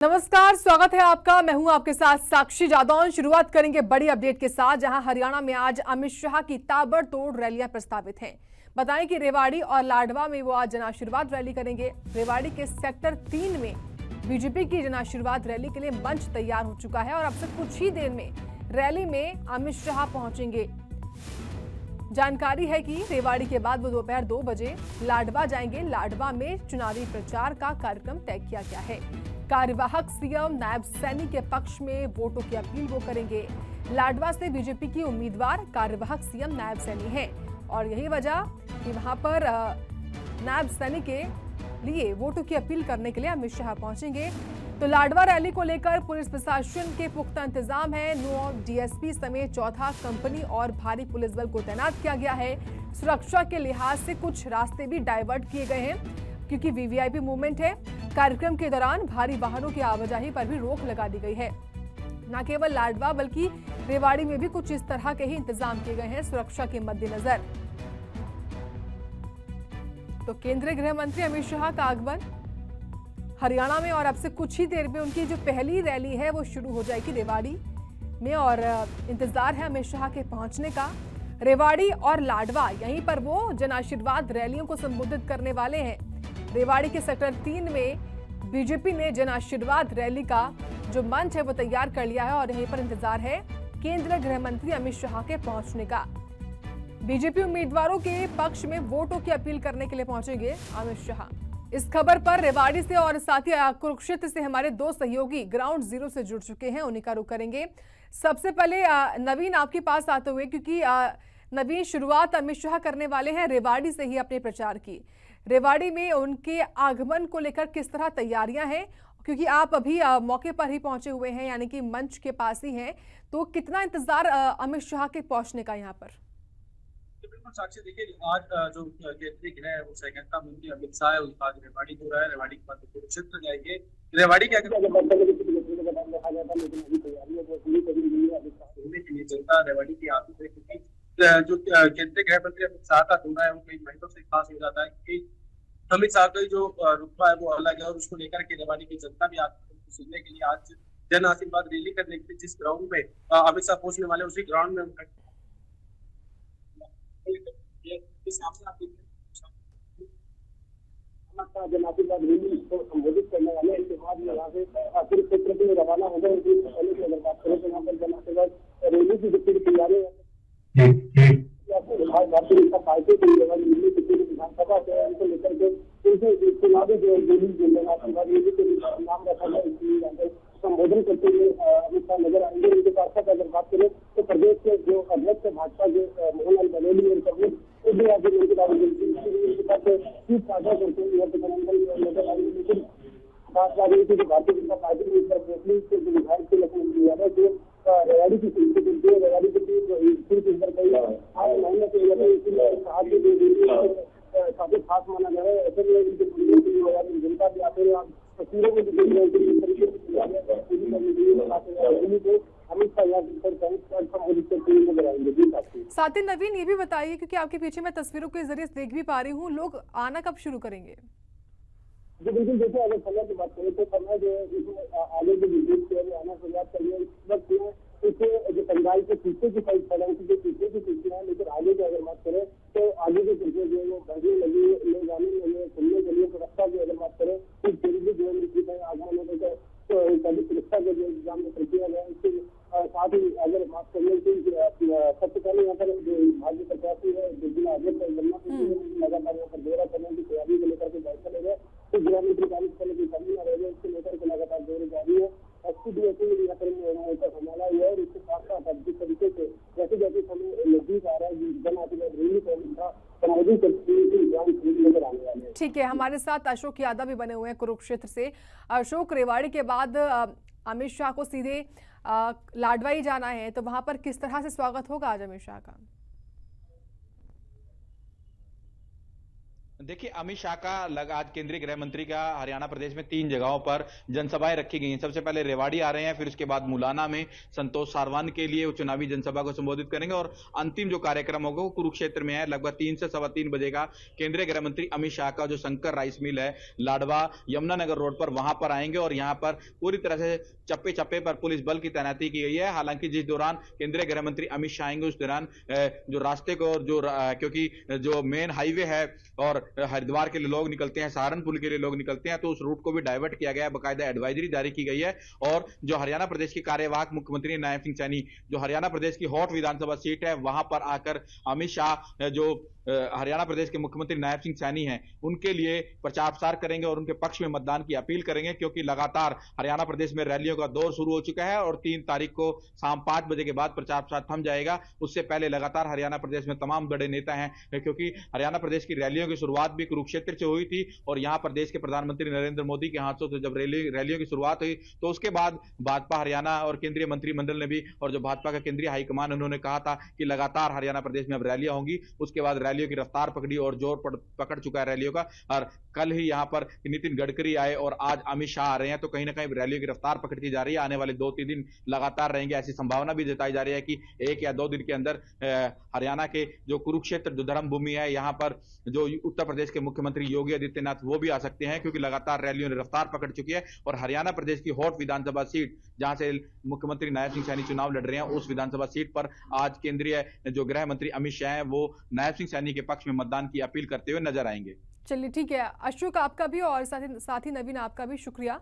नमस्कार, स्वागत है आपका। मैं हूं आपके साथ साक्षी जादौन। शुरुआत करेंगे बड़ी अपडेट के साथ, जहां हरियाणा में आज अमित शाह की ताबड़तोड़ रैलियां प्रस्तावित हैं। बताएं कि रेवाड़ी और लाडवा में वो आज जनाशीर्वाद रैली करेंगे। रेवाड़ी के सेक्टर 3 में बीजेपी की जनाशीर्वाद रैली के लिए मंच तैयार हो चुका है और अब से कुछ ही देर में रैली में अमित शाह पहुंचेंगे। जानकारी है कि रेवाड़ी के बाद वो दोपहर 2 बजे लाडवा जाएंगे। लाडवा में चुनावी प्रचार का कार्यक्रम तय किया गया है। कार्यवाहक सीएम नायब सैनी के पक्ष में वोटों की अपील वो करेंगे। लाडवा से बीजेपी की उम्मीदवार कार्यवाहक सीएम नायब सैनी हैं और यही वजह कि वहां पर नायब सैनी के लिए वोटों की अपील करने के लिए अमित शाह पहुंचेंगे। तो लाडवा रैली को लेकर पुलिस प्रशासन के पुख्ता इंतजाम है। 9 डीएसपी समेत चौथा कंपनी और भारी पुलिस बल को तैनात किया गया है। सुरक्षा के लिहाज से कुछ रास्ते भी डाइवर्ट किए गए हैं क्योंकि वीवीआईपी मूवमेंट है। कार्यक्रम के दौरान भारी वाहनों की आवाजाही पर भी रोक लगा दी गई है। न केवल लाडवा बल्कि रेवाड़ी में भी कुछ इस तरह के ही इंतजाम किए गए हैं सुरक्षा के मद्देनजर। तो केंद्रीय गृह मंत्री अमित शाह का आगमन हरियाणा में और अब से कुछ ही देर में उनकी जो पहली रैली है वो शुरू हो जाएगी रेवाड़ी में और इंतजार है अमित शाह के पहुंचने का। रेवाड़ी और लाडवा यहीं पर वो जनाशीर्वाद रैलियों को संबोधित करने वाले हैं। रेवाड़ी के सेक्टर 3 में बीजेपी ने जनाशीर्वाद रैली का जो मंच है वो तैयार कर लिया है और यहीं पर इंतजार है केंद्रीय गृह मंत्री अमित शाह के पहुंचने का। बीजेपी उम्मीदवारों के पक्ष में वोटों की अपील करने के लिए पहुंचेंगे अमित शाह। इस खबर पर रेवाड़ी से और साथ ही कुरुक्षेत्र से हमारे 2 सहयोगी ग्राउंड जीरो से जुड़ चुके हैं, उन्हीं का रुख करेंगे। सबसे पहले नवीन आपके पास आते हुए, क्योंकि नवीन शुरुआत अमित शाह करने वाले हैं रेवाड़ी से ही अपने प्रचार की। रेवाड़ी में उनके आगमन को लेकर किस तरह तैयारियां हैं, क्योंकि आप अभी मौके पर ही पहुंचे हुए हैं यानी कि मंच के पास ही हैं, तो कितना इंतजार अमित शाह के पहुंचने का यहाँ पर? बिल्कुल साक्षी, देखिए आज जो केंद्रीय गृह वो सहकारिता मंत्री अमित शाह है, उनका आज रेवाड़ी हो रहा है। रेवाड़ी के बाद कुरुक्षेत्र जाएंगे। रेवाड़ी के अगर होने के लिए जनता रेवाड़ी की आती है, क्योंकि जो केंद्रीय गृह मंत्री अमित शाह का दौरा है वो कई महीनों से खास हो जाता है, क्योंकि अमित शाह का जो रुतबा है वो अलग है और उसको लेकर के रेवाड़ी की जनता भी आती है सुनने के लिए। आज जन आशीर्वाद रैली करने के लिए जिस ग्राउंड में अमित शाह पहुंचने वाले उसी ग्राउंड में जनाशीर्वाद रैली को संबोधित करने वाले। इसके बाद यहाँ से कुरुक्षेत्र के लिए रवाना हो गए। पहले की अगर बात करें तो यहाँ पर जनाशीर्वाद रैली की जितनी तैयारी भारतीय जनता पार्टी की विधानसभा से उनको लेकर के उनके चुनावी जो जनाशीर्वाद रैली के नाम रखा गया, संबोधन करते हुए अमित शाह नजर आएंगे। उनके साथ साथ अगर बात करें तो प्रदेश के जो अध्यक्ष भाजपा के मोहनलाल बघेल उनके साथ सीट साझा करते हुए नजर आएंगे। लेकिन खास बात यह कि भारतीय जनता पार्टी ने के विधायक के लक्ष्मण यादव जो रेवाड़ी की सीट है, रेवाड़ी की सीट इधर कई आज महीने से काफी खास माना जा रहा है। ऐसे में उनके जनता भी आते हैं, तस्वीरों में भी देख रहे हैं किस तरीके से साथ ही नवीन ये भी बताइए, क्योंकि आपके पीछे मैं तस्वीरों के जरिए देख भी पा रही हूँ, लोग आना कब शुरू करेंगे? जी बिल्कुल, देखिए अगर समय की बात करें तो समय जो है इसमें आगे जो विद्युत है आना शुरुआत करिए। इस वक्त इसे जो पंडाल के पीछे की साइड सड़क के पीछे की पीछे है, लेकिन आगे की अगर बात करें तो आगे के पीछे जो है वो बढ़ने लगी, लोग आने लगे सुनने के लिए। सुरक्षा की अगर बात करें तो केंद्रीय गृह मंत्री का आगमन होने का सभी सुरक्षा के जो इंतजाम किया गया है। इसके साथ ही अगर बात करें तो सबसे पहले यहाँ पर जो भाजपा प्रत्याशी है जो जिला अध्यक्ष लगातार यहाँ पर दौरा करने की तैयारी को लेकर के बैठक ले गए। तो गृह मंत्री कार्यस्थल की कमी न रह इसको लेकर के लगातार दौरे जारी है। संभाला हुआ है और इसके साथ साथ जिस तरीके से जैसे जैसे समय नजदीक आ रहा है जन आशीर्वाद रैली को संबोधित करते हुए नजर आने वाले हैं। ठीक है, हमारे साथ अशोक यादव भी बने हुए हैं कुरुक्षेत्र से। अशोक, रेवाड़ी के बाद अमित शाह को सीधे लाडवा ही जाना है, तो वहां पर किस तरह से स्वागत होगा आज अमित शाह का? देखिए, अमित शाह का आज केंद्रीय गृह मंत्री का हरियाणा प्रदेश में 3 जगहों पर जनसभाएं रखी गई हैं। सबसे पहले रेवाड़ी आ रहे हैं, फिर उसके बाद मुलाना में संतोष सारवान के लिए वो चुनावी जनसभा को संबोधित करेंगे और अंतिम जो कार्यक्रम होगा वो कुरुक्षेत्र में है। लगभग 3 से सवा 3 बजे का केंद्रीय गृह मंत्री अमित शाह का जो शंकर राइस मिल है लाडवा यमुनानगर रोड पर, वहां पर आएंगे और यहाँ पर पूरी तरह से चप्पे चप्पे पर पुलिस बल की तैनाती की गई है। हालांकि जिस दौरान केंद्रीय गृह मंत्री अमित शाह आएंगे उस दौरान जो रास्ते को क्योंकि जो मेन हाईवे है और हरिद्वार के लिए लोग निकलते हैं, सहारनपुर के लिए लोग निकलते हैं, तो उस रूट को भी डाइवर्ट किया गया है। बाकायदा एडवाइजरी जारी की गई है। और जो हरियाणा प्रदेश के कार्यवाहक मुख्यमंत्री नायब सिंह सैनी, जो हरियाणा प्रदेश की हॉट विधानसभा सीट है, वहां पर आकर अमित शाह जो हरियाणा प्रदेश के मुख्यमंत्री नायब सिंह सैनी हैं, उनके लिए प्रचार प्रसार करेंगे और उनके पक्ष में मतदान की अपील करेंगे। क्योंकि लगातार हरियाणा प्रदेश में रैलियों का दौर शुरू हो चुका है और 3 तारीख को शाम 5 बजे के बाद प्रचार प्रसार थम जाएगा। उससे पहले लगातार हरियाणा प्रदेश में तमाम बड़े नेता हैं, क्योंकि हरियाणा प्रदेश की रैलियों की शुरुआत भी कुरुक्षेत्र से हुई थी और यहां प्रदेश के प्रधानमंत्री नरेंद्र मोदी के हाथों से जब रैलियों की शुरुआत हुई तो उसके बाद भाजपा हरियाणा और केंद्रीय मंत्रिमंडल ने भी और जो भाजपा का केंद्रीय हाईकमान उन्होंने कहा था कि लगातार हरियाणा प्रदेश में अब रैलियां होंगी। उसके बाद रैलियों की रफ्तार पकड़ी और जोर पकड़ चुका है रैलियों का। और कल ही यहां पर नितिन गडकरी आए और आज अमित शाह आ रहे हैं, तो कहीं ना कहीं रैलियों की रफ्तार पकड़ती जा रही है। आने वाले 2-3 दिन लगातार रहेंगे, ऐसी संभावना भी जताई जा रही है कि 1 या 2 दिन के अंदर हरियाणा के जो कुरुक्षेत्र जो धर्म भूमि है, यहां पर जो उत्तर प्रदेश के मुख्यमंत्री योगी आदित्यनाथ वो भी आ सकते हैं, क्योंकि लगातार रैलियों ने रफ्तार पकड़ चुकी है। और हरियाणा प्रदेश की हॉट विधानसभा सीट जहां से मुख्यमंत्री नायब सिंह सैनी चुनाव लड़ रहे हैं, उस विधानसभा सीट पर आज केंद्रीय जो गृह मंत्री अमित शाह हैं वो नायब सिंह सैनी के पक्ष में मतदान की अपील करते हुए नजर आएंगे। चलिए ठीक है अशोक, आपका भी और साथ ही नवीन आपका भी शुक्रिया।